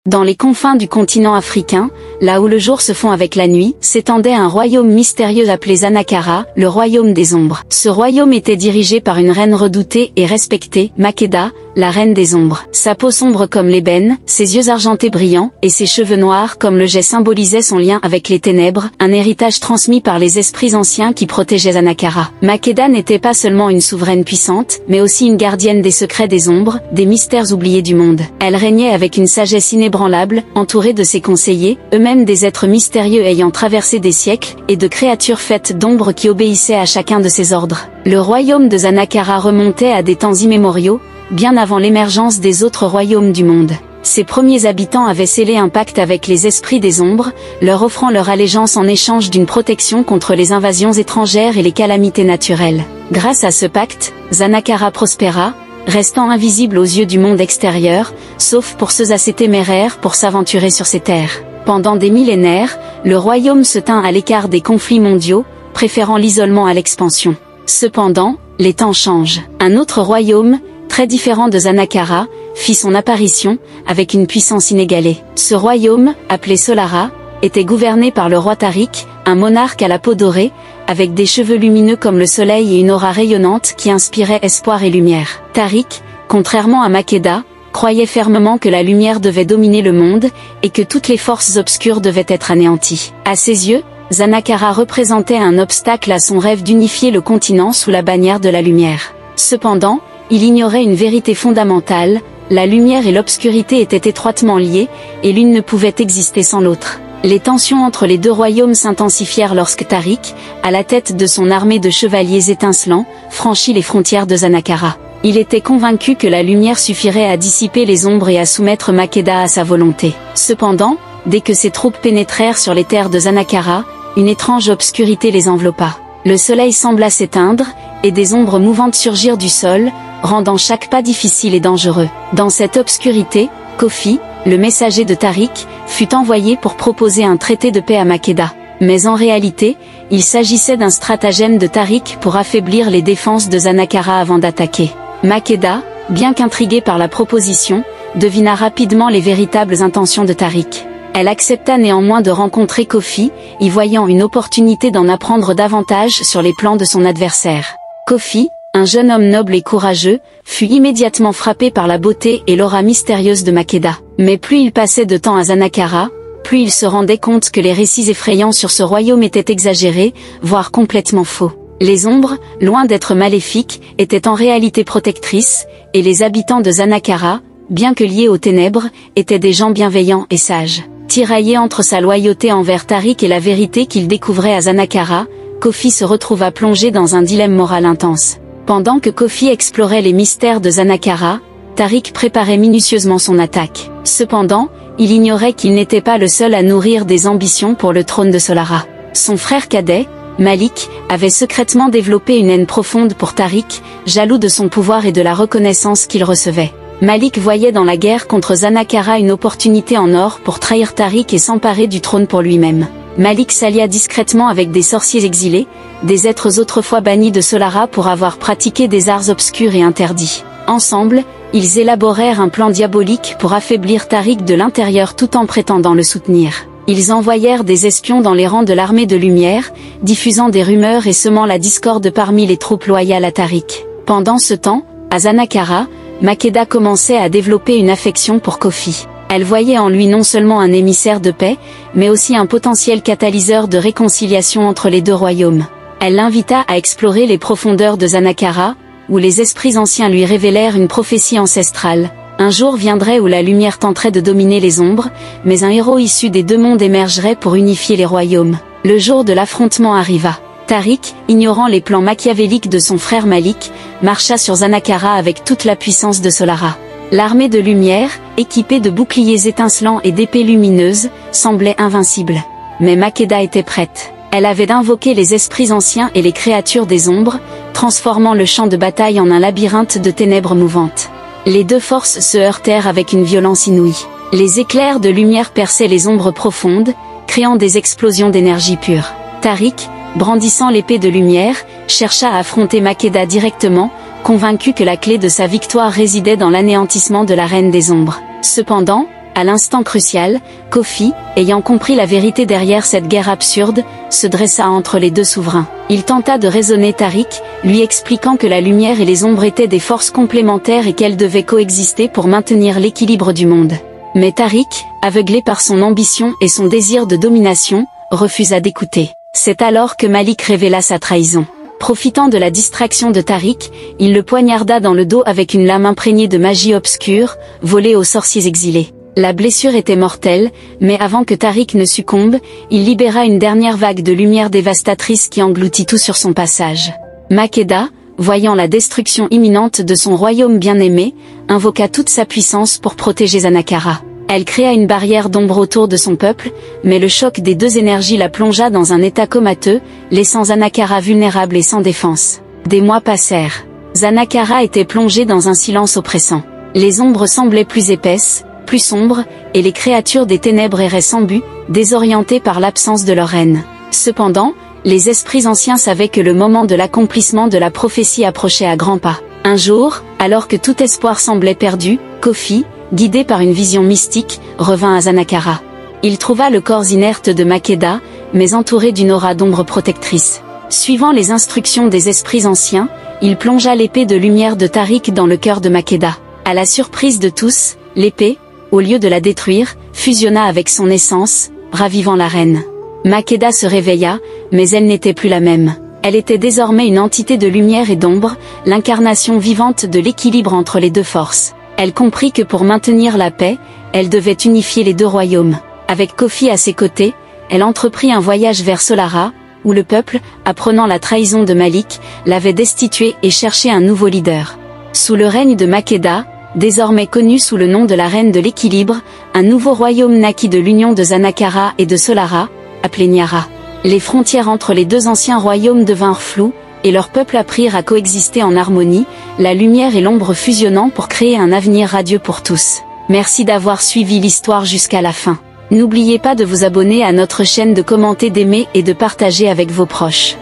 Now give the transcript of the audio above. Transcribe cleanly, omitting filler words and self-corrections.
Dans les confins du continent africain, là où le jour se fond avec la nuit, s'étendait un royaume mystérieux appelé Zanakara, le royaume des ombres. Ce royaume était dirigé par une reine redoutée et respectée, Makeda, la reine des ombres. Sa peau sombre comme l'ébène, ses yeux argentés brillants, et ses cheveux noirs comme le jais symbolisaient son lien avec les ténèbres, un héritage transmis par les esprits anciens qui protégeaient Zanakara. Makeda n'était pas seulement une souveraine puissante, mais aussi une gardienne des secrets des ombres, des mystères oubliés du monde. Elle régnait avec une sagesse inébranlable, entourée de ses conseillers, eux-mêmes des êtres mystérieux ayant traversé des siècles, et de créatures faites d'ombres qui obéissaient à chacun de ses ordres. Le royaume de Zanakara remontait à des temps immémoriaux, bien avant l'émergence des autres royaumes du monde. Ses premiers habitants avaient scellé un pacte avec les esprits des ombres, leur offrant leur allégeance en échange d'une protection contre les invasions étrangères et les calamités naturelles. Grâce à ce pacte, Zanakara prospéra, restant invisible aux yeux du monde extérieur, sauf pour ceux assez téméraires pour s'aventurer sur ces terres. Pendant des millénaires, le royaume se tint à l'écart des conflits mondiaux, préférant l'isolement à l'expansion. Cependant, les temps changent. Un autre royaume, très différent de Zanakara, fit son apparition, avec une puissance inégalée. Ce royaume, appelé Solara, était gouverné par le roi Tariq, un monarque à la peau dorée, avec des cheveux lumineux comme le soleil et une aura rayonnante qui inspirait espoir et lumière. Tariq, contrairement à Makeda, croyait fermement que la lumière devait dominer le monde, et que toutes les forces obscures devaient être anéanties. À ses yeux, Zanakara représentait un obstacle à son rêve d'unifier le continent sous la bannière de la lumière. Cependant, il ignorait une vérité fondamentale, la lumière et l'obscurité étaient étroitement liées, et l'une ne pouvait exister sans l'autre. Les tensions entre les deux royaumes s'intensifièrent lorsque Tariq, à la tête de son armée de chevaliers étincelants, franchit les frontières de Zanakara. Il était convaincu que la lumière suffirait à dissiper les ombres et à soumettre Makeda à sa volonté. Cependant, dès que ses troupes pénétrèrent sur les terres de Zanakara, une étrange obscurité les enveloppa. Le soleil sembla s'éteindre, et des ombres mouvantes surgirent du sol, rendant chaque pas difficile et dangereux. Dans cette obscurité, Kofi, le messager de Tariq, fut envoyé pour proposer un traité de paix à Makeda. Mais en réalité, il s'agissait d'un stratagème de Tariq pour affaiblir les défenses de Zanakara avant d'attaquer. Makeda, bien qu'intriguée par la proposition, devina rapidement les véritables intentions de Tariq. Elle accepta néanmoins de rencontrer Kofi, y voyant une opportunité d'en apprendre davantage sur les plans de son adversaire. Kofi, un jeune homme noble et courageux, fut immédiatement frappé par la beauté et l'aura mystérieuse de Makeda. Mais plus il passait de temps à Zanakara, plus il se rendait compte que les récits effrayants sur ce royaume étaient exagérés, voire complètement faux. Les ombres, loin d'être maléfiques, étaient en réalité protectrices, et les habitants de Zanakara, bien que liés aux ténèbres, étaient des gens bienveillants et sages. Tiraillé entre sa loyauté envers Tariq et la vérité qu'il découvrait à Zanakara, Kofi se retrouva plongé dans un dilemme moral intense. Pendant que Kofi explorait les mystères de Zanakara, Tariq préparait minutieusement son attaque. Cependant, il ignorait qu'il n'était pas le seul à nourrir des ambitions pour le trône de Solara. Son frère cadet, Malik, avait secrètement développé une haine profonde pour Tariq, jaloux de son pouvoir et de la reconnaissance qu'il recevait. Malik voyait dans la guerre contre Zanakara une opportunité en or pour trahir Tariq et s'emparer du trône pour lui-même. Malik s'allia discrètement avec des sorciers exilés, des êtres autrefois bannis de Solara pour avoir pratiqué des arts obscurs et interdits. Ensemble, ils élaborèrent un plan diabolique pour affaiblir Tariq de l'intérieur tout en prétendant le soutenir. Ils envoyèrent des espions dans les rangs de l'armée de lumière, diffusant des rumeurs et semant la discorde parmi les troupes loyales à Tariq. Pendant ce temps, à Zanakara, Makeda commençait à développer une affection pour Kofi. Elle voyait en lui non seulement un émissaire de paix, mais aussi un potentiel catalyseur de réconciliation entre les deux royaumes. Elle l'invita à explorer les profondeurs de Zanakara, où les esprits anciens lui révélèrent une prophétie ancestrale. Un jour viendrait où la lumière tenterait de dominer les ombres, mais un héros issu des deux mondes émergerait pour unifier les royaumes. Le jour de l'affrontement arriva. Tariq, ignorant les plans machiavéliques de son frère Malik, marcha sur Zanakara avec toute la puissance de Solara. L'armée de lumière, équipée de boucliers étincelants et d'épées lumineuses, semblait invincible. Mais Makeda était prête. Elle avait invoqué les esprits anciens et les créatures des ombres, transformant le champ de bataille en un labyrinthe de ténèbres mouvantes. Les deux forces se heurtèrent avec une violence inouïe. Les éclairs de lumière perçaient les ombres profondes, créant des explosions d'énergie pure. Tariq, brandissant l'épée de lumière, chercha à affronter Makeda directement, convaincu que la clé de sa victoire résidait dans l'anéantissement de la reine des ombres. Cependant, À l'instant crucial, Kofi, ayant compris la vérité derrière cette guerre absurde, se dressa entre les deux souverains. Il tenta de raisonner Tariq, lui expliquant que la lumière et les ombres étaient des forces complémentaires et qu'elles devaient coexister pour maintenir l'équilibre du monde. Mais Tariq, aveuglé par son ambition et son désir de domination, refusa d'écouter. C'est alors que Malik révéla sa trahison. Profitant de la distraction de Tariq, il le poignarda dans le dos avec une lame imprégnée de magie obscure, volée aux sorciers exilés. La blessure était mortelle, mais avant que Tariq ne succombe, il libéra une dernière vague de lumière dévastatrice qui engloutit tout sur son passage. Makeda, voyant la destruction imminente de son royaume bien-aimé, invoqua toute sa puissance pour protéger Zanakara. Elle créa une barrière d'ombre autour de son peuple, mais le choc des deux énergies la plongea dans un état comateux, laissant Zanakara vulnérable et sans défense. Des mois passèrent. Zanakara était plongé dans un silence oppressant. Les ombres semblaient plus épaisses, plus sombres, et les créatures des ténèbres erraient sans but, désorientées par l'absence de leur reine. Cependant, les esprits anciens savaient que le moment de l'accomplissement de la prophétie approchait à grands pas. Un jour, alors que tout espoir semblait perdu, Kofi, guidé par une vision mystique, revint à Zanakara. Il trouva le corps inerte de Makeda, mais entouré d'une aura d'ombre protectrice. Suivant les instructions des esprits anciens, il plongea l'épée de lumière de Tariq dans le cœur de Makeda. À la surprise de tous, l'épée, au lieu de la détruire, fusionna avec son essence, ravivant la reine. Makeda se réveilla, mais elle n'était plus la même. Elle était désormais une entité de lumière et d'ombre, l'incarnation vivante de l'équilibre entre les deux forces. Elle comprit que pour maintenir la paix, elle devait unifier les deux royaumes. Avec Kofi à ses côtés, elle entreprit un voyage vers Solara, où le peuple, apprenant la trahison de Malik, l'avait destitué et cherchait un nouveau leader. Sous le règne de Makeda, désormais connue sous le nom de la reine de l'équilibre, un nouveau royaume naquit de l'union de Zanakara et de Solara, appelé Nyara. Les frontières entre les deux anciens royaumes devinrent floues, et leurs peuples apprirent à coexister en harmonie, la lumière et l'ombre fusionnant pour créer un avenir radieux pour tous. Merci d'avoir suivi l'histoire jusqu'à la fin. N'oubliez pas de vous abonner à notre chaîne, de commenter, d'aimer et de partager avec vos proches.